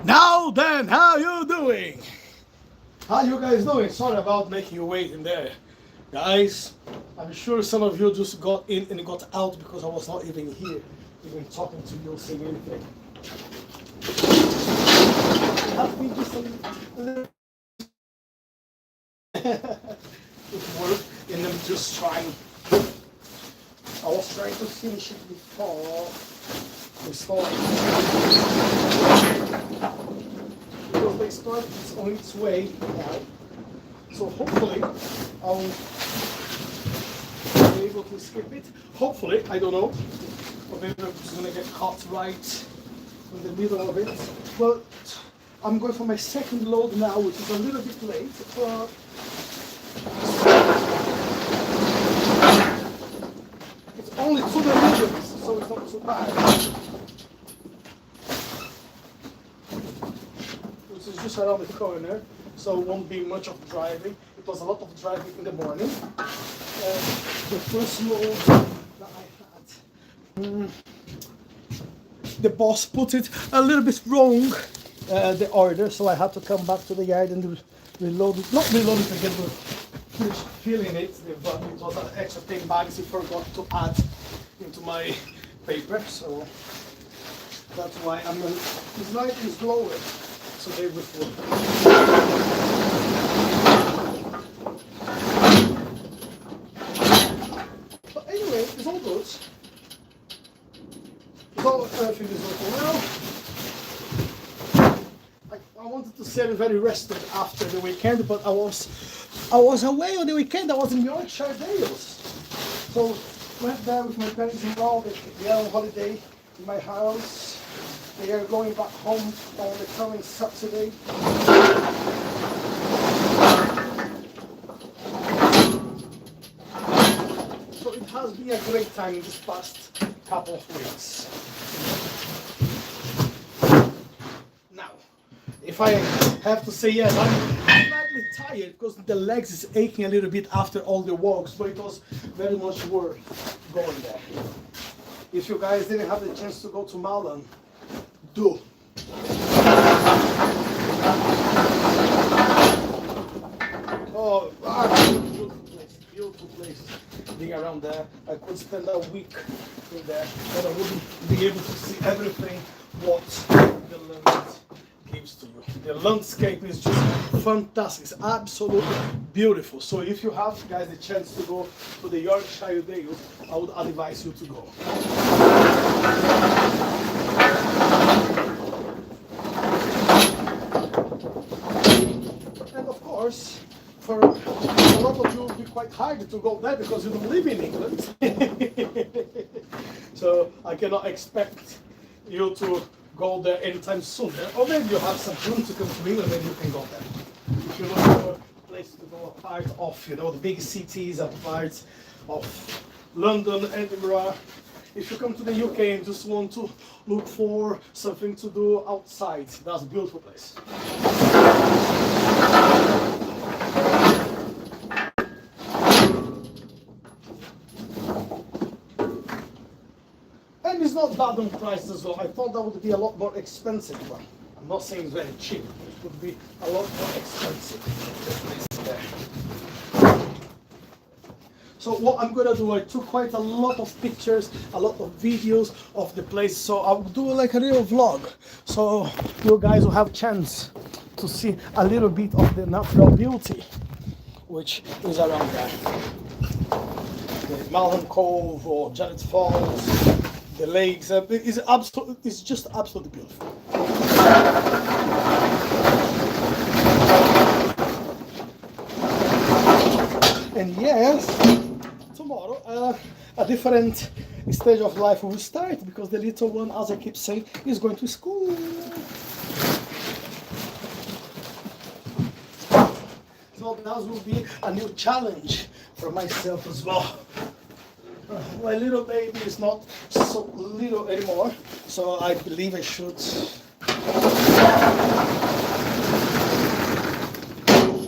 Now then, how you doing? How you guys doing? Sorry about making you wait in there. Guys, I'm sure some of you just got in and got out because I was not even here, even talking to you, saying anything. Have been just a little with work and I'm just trying. I was trying to finish it before because they start it's on its way now. So hopefully I'll be able to skip it. Hopefully, I don't know. Or maybe I'm just gonna get caught right in the middle of it. But I'm going for my second load now, which is a little bit late, but it's only 2 millimeters, so it's not too bad. This is just around the corner, so it won't be much of driving. It was a lot of driving in the morning. The first load that I had, the boss put it a little bit wrong, the order, so I had to come back to the yard and reload it. Not reload it again, but finish filling it. But it was an extra 10 bags he forgot to add into my paper, so that's why his light is lower. So they will work. But anyway, it's all good. So everything is working well. I wanted to say I'm very rested after the weekend, but I was away on the weekend. I was in Yorkshire Dales. So went there with my parents-in-law. They are on holiday in my house. They are going back home on the coming Saturday. So it has been a great time in this past couple of weeks. Now, if I have to say yes, I'm slightly tired because the legs is aching a little bit after all the walks, but it was very much worth going there. If you guys didn't have the chance to go to Malin, do. Oh, beautiful place being around there. I could spend a week in there, but I wouldn't be able to see everything what the land gives to you. The landscape is just fantastic. It's absolutely beautiful. So if you have, guys, the chance to go to the Yorkshire Dales, I would advise you to go. And of course, for a lot of you, it will be quite hard to go there because you don't live in England. So I cannot expect you to go there anytime soon. Or maybe you have some room to come to England and you can go there. If you look for a place to go apart of, the big cities, apart of London, Edinburgh. If you come to the UK and just want to look for something to do outside, that's a beautiful place. And it's not bad on price as well. I thought that would be a lot more expensive, but I'm not saying it's very cheap. It would be a lot more expensive. So what I'm gonna do, I took quite a lot of pictures, a lot of videos of the place. So I'll do like a little vlog. So you guys will have a chance to see a little bit of the natural beauty, which is around there. The Malin Cove or Janet Falls, the lakes, it's just absolutely beautiful. And yes, tomorrow a different stage of life will start because the little one, as I keep saying, is going to school. So that will be a new challenge for myself as well. My little baby is not so little anymore, so I believe I should.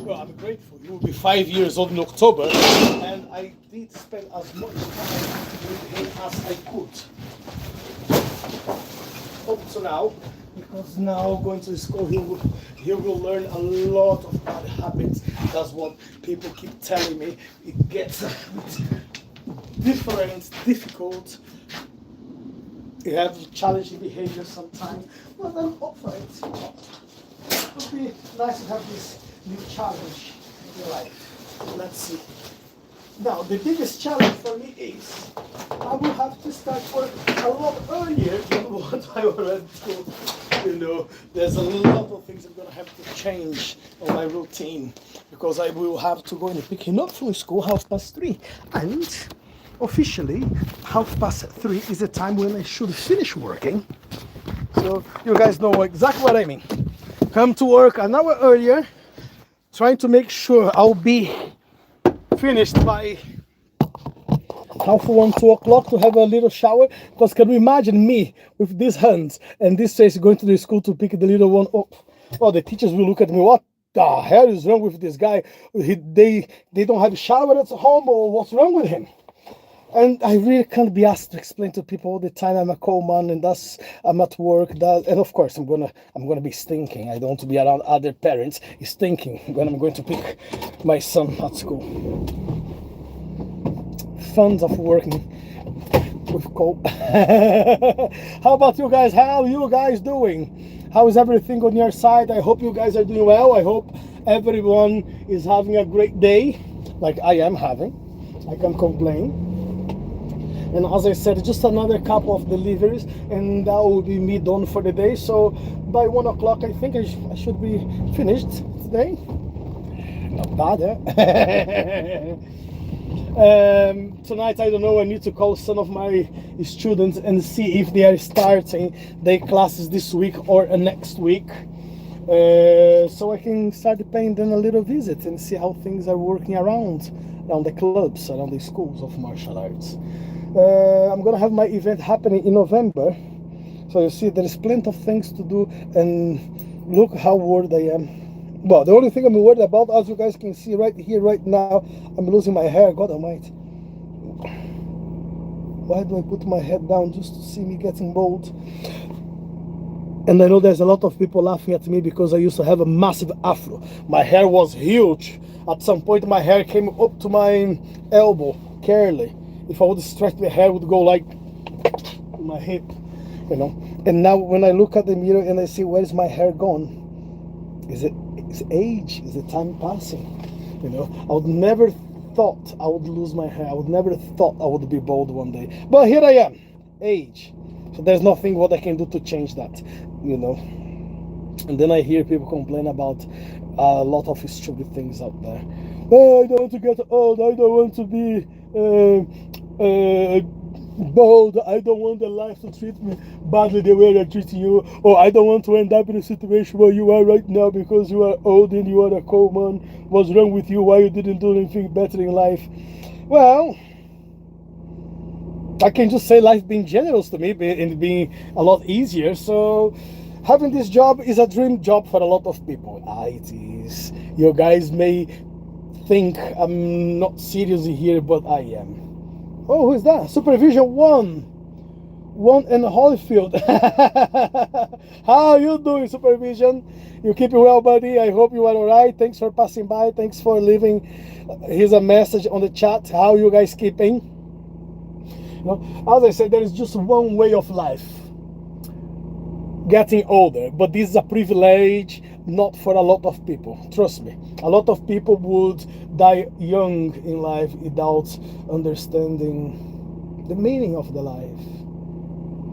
Well, I'm grateful. You will be 5 years old in October, and I did spend as much time with him as I could. Up to now, because now going to school he will learn a lot of bad habits. That's what people keep telling me. It gets different, difficult. You have challenging behavior sometimes, but I'm up for it. It would be nice to have this new challenge in your life. Let's see. Now, the biggest challenge for me is I will have to start work a lot earlier than what I already do. You know, there's a lot of things I'm going to have to change on my routine because I will have to go and pick him up from school 3:30. And officially, 3:30 is the time when I should finish working. So you guys know exactly what I mean. Come to work an hour earlier, trying to make sure I'll be finished by 1:30, 2 o'clock to have a little shower. Because can you imagine me with these hands and this face going to the school to pick the little one up? Oh, the teachers will look at me, what the hell is wrong with this guy? They don't have a shower at home, or what's wrong with him? And I really can't be asked to explain to people all the time I'm a co-man and I'm at work. And of course I'm gonna be stinking. I don't want to be around other parents stinking when I'm going to pick my son at school. Fun of working with co. How about you guys? How are you guys doing? How is everything on your side? I hope you guys are doing well. I hope everyone is having a great day, like I am having. I can't complain. And as I said, just another couple of deliveries and that will be me done for the day. So by 1 o'clock I think I should be finished today. Not bad, eh? Tonight, I don't know, I need to call some of my students and see if they are starting their classes this week or next week, so I can start paying them a little visit and see how things are working around the clubs, around the schools of martial arts. I'm gonna have my event happening in November, so you see there is plenty of things to do. And look how worried I am. Well, the only thing I'm worried about, as you guys can see right here, right now, I'm losing my hair. God almighty. Why do I put my head down just to see me getting bald? And I know there's a lot of people laughing at me because I used to have a massive afro. My hair was huge. At some point, my hair came up to my elbow, curly. If I would stretch the hair, it would go like my hip, you know. And now when I look at the mirror and I see, where's my hair gone? Is it age? Is it time passing? You know, I would never thought I would lose my hair. I would never thought I would be bald one day. But here I am, age. So there's nothing what I can do to change that, you know. And then I hear people complain about a lot of stupid things out there. Oh, I don't want to get old. I don't want to be bald. I don't want the life to treat me badly the way they're treating you. Or I don't want to end up in a situation where you are right now because you are old and you are a co-man. What's wrong with you? Why you didn't do anything better in life? Well, I can just say life being generous to me and being a lot easier. So having this job is a dream job for a lot of people. It is. You guys may think I'm not serious here, but I am. Oh, who is that? Supervision 1 in Holyfield. How you doing, Supervision? You keeping well, buddy? I hope you are all right. Thanks for passing by. Thanks for leaving. Here's a message on the chat. How you guys keeping? You know, as I said, there is just one way of life. Getting older, but this is a privilege not for a lot of people. Trust me, a lot of people would die young in life without understanding the meaning of the life.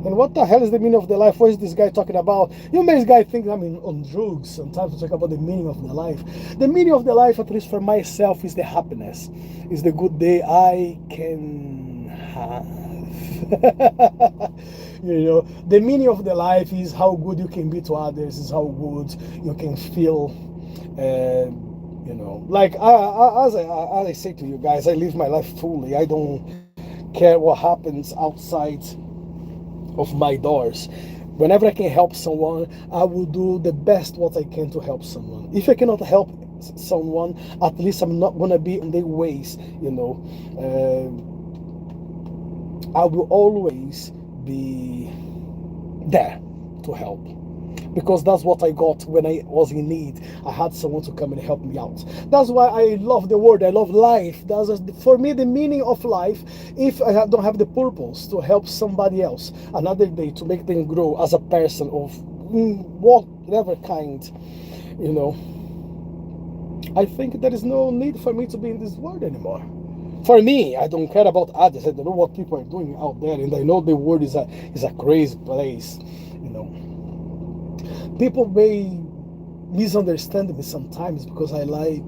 And what the hell is the meaning of the life? What is this guy talking about? You may this guy think I'm on drugs sometimes to talk about the meaning of the life. The meaning of the life, at least for myself, is the happiness, is the good day I can have. You know, the meaning of the life is how good you can be to others, is how good you can feel. You know, like as I say to you guys, I live my life fully. I don't care what happens outside of my doors. Whenever I can help someone, I will do the best what I can to help someone. If I cannot help someone, at least I'm not gonna be in their ways, you know. I will always be there to help. because that's what I got when I was in need. I had someone to come and help me out. That's why I love the word. I love life. For me, the meaning of life. If I don't have the purpose to help somebody else another day, to make them grow as a person of whatever kind, you know, I think there is no need for me to be in this world anymore. For me, I don't care about others. I don't know what people are doing out there, and I know the world is a crazy place, you know. People may misunderstand me sometimes because I like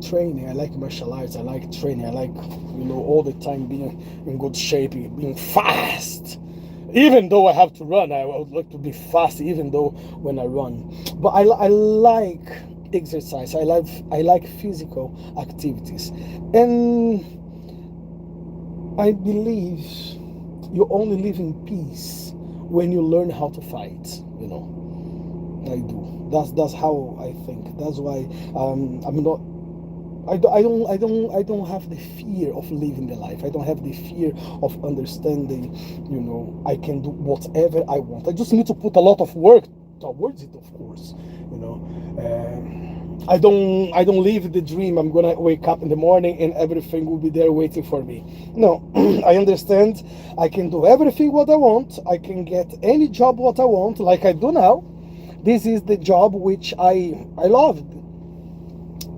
training, I like martial arts, I like training, I like, you know, all the time being in good shape, being fast. Even though I have to run, I would like to be fast even though when I run. But I like exercise. I like physical activities. And I believe you only live in peace when you learn how to fight, you know. I do. That's how I think. That's why I'm not. I don't have the fear of living the life. I don't have the fear of understanding. You know, I can do whatever I want. I just need to put a lot of work towards it, of course. You know, I don't live the dream. I'm gonna wake up in the morning and everything will be there waiting for me. No, I understand. I can do everything what I want. I can get any job what I want, like I do now. This is the job which I love.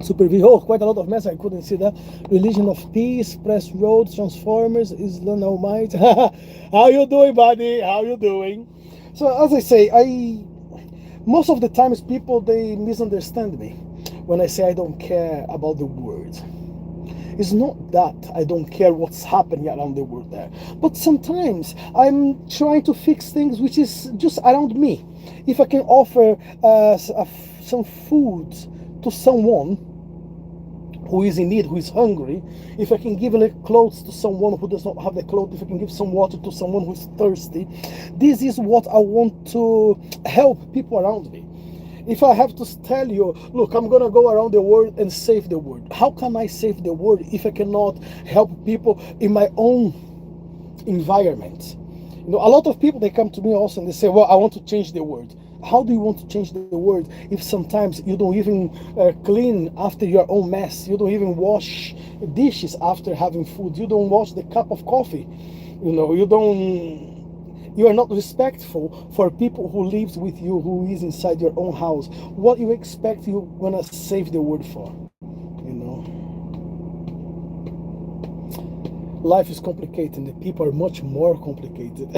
Super V. Oh, quite a lot of mess. I couldn't see that. Religion of Peace, Press Roads, Transformers, Islam Almighty. How you doing, buddy? How you doing? So as I say, most of the times people, they misunderstand me when I say I don't care about the world. It's not that I don't care what's happening around the world there, but sometimes I'm trying to fix things which is just around me. If I can offer some food to someone who is in need, who is hungry, if I can give clothes to someone who does not have the clothes, if I can give some water to someone who is thirsty, this is what I want to help people around me. If I have to tell you, look, I'm gonna go around the world and save the world. How can I save the world if I cannot help people in my own environment? You know, a lot of people, they come to me also and they say, well, I want to change the world. How do you want to change the world if sometimes you don't even clean after your own mess? You don't even wash dishes after having food. You don't wash the cup of coffee. You know, you are not respectful for people who lives with you, who is inside your own house. What you expect you gonna save the world for? You know, life is complicated and the people are much more complicated.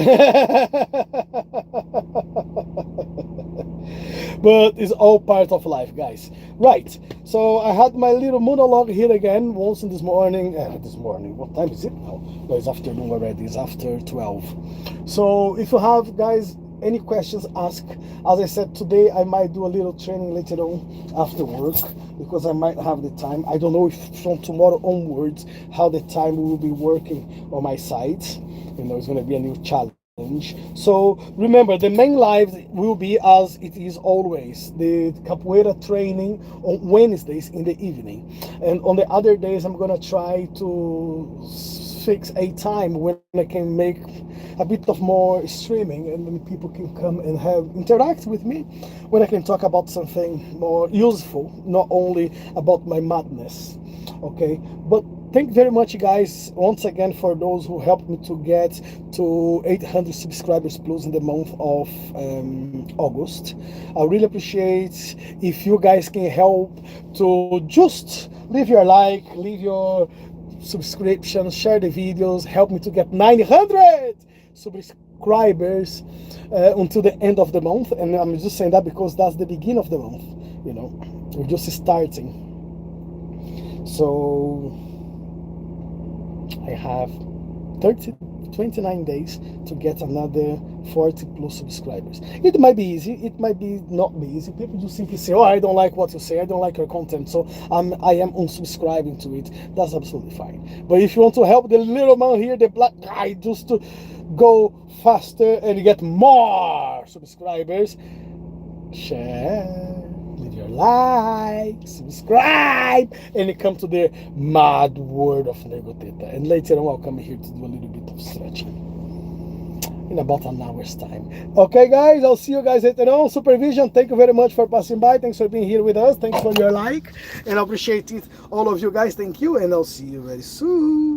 But it's all part of life, guys. Right, so I had my little monologue here again once in this morning. What time is it now? No, it's afternoon already. It's after 12. So if you have, guys, any questions, ask. As I said, today I might do a little training later on after work because I might have the time. I don't know if from tomorrow onwards how the time will be working on my side. You know, it's going to be a new challenge. So remember, the main live will be as it is always, the capoeira training on Wednesdays in the evening, and on the other days I'm gonna try to fix a time when I can make a bit of more streaming and then people can come and interact with me, when I can talk about something more useful, not only about my madness. Okay, but thank you very much, guys, once again, for those who helped me to get to 800 subscribers plus in the month of August. I really appreciate if you guys can help to just leave your like, leave your subscription, share the videos, help me to get 900 subscribers until the end of the month. And I'm just saying that because that's the beginning of the month, you know, we're just starting. So I have 29 days to get another 40 plus subscribers. It might be easy, it might be not be easy. People just simply say, oh, I don't like what you say, I don't like your content, so I am unsubscribing to it. That's absolutely fine. But if you want to help the little man here, the black guy, just to go faster and get more subscribers, share, leave your like, subscribe, and you come to the mad world of Nego Teta. And later on I'll come here to do a little bit of stretching. in about an hour's time. Okay, guys, I'll see you guys later on. Supervision, thank you very much for passing by. Thanks for being here with us. Thanks for your like, and I appreciate it, all of you guys. Thank you, and I'll see you very soon.